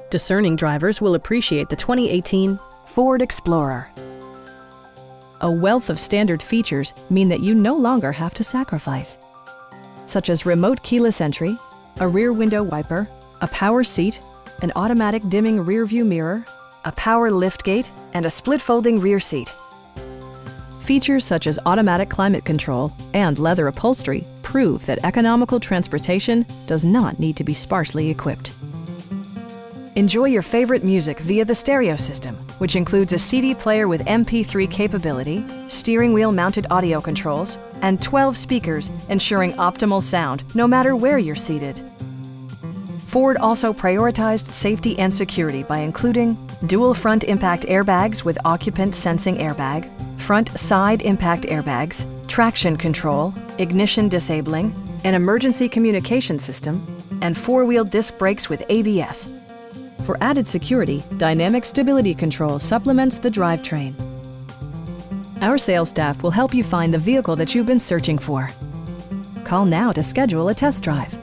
Discerning drivers will appreciate the 2018 Ford Explorer. A wealth of standard features mean that you no longer have to sacrifice, such as remote keyless entry, a rear window wiper, a power seat, an automatic dimming rear view mirror, a power liftgate, and a split folding rear seat. Features such as automatic climate control and leather upholstery prove that economical transportation does not need to be sparsely equipped. Enjoy your favorite music via the stereo system, which includes a CD player with MP3 capability, steering wheel mounted audio controls, and 12 speakers ensuring optimal sound no matter where you're seated. Ford also prioritized safety and security by including dual front impact airbags with occupant sensing airbag, front side impact airbags, traction control, ignition disabling, an emergency communication system, and four-wheel disc brakes with ABS. For added security, dynamic stability control supplements the drivetrain. Our sales staff will help you find the vehicle that you've been searching for. Call now to schedule a test drive.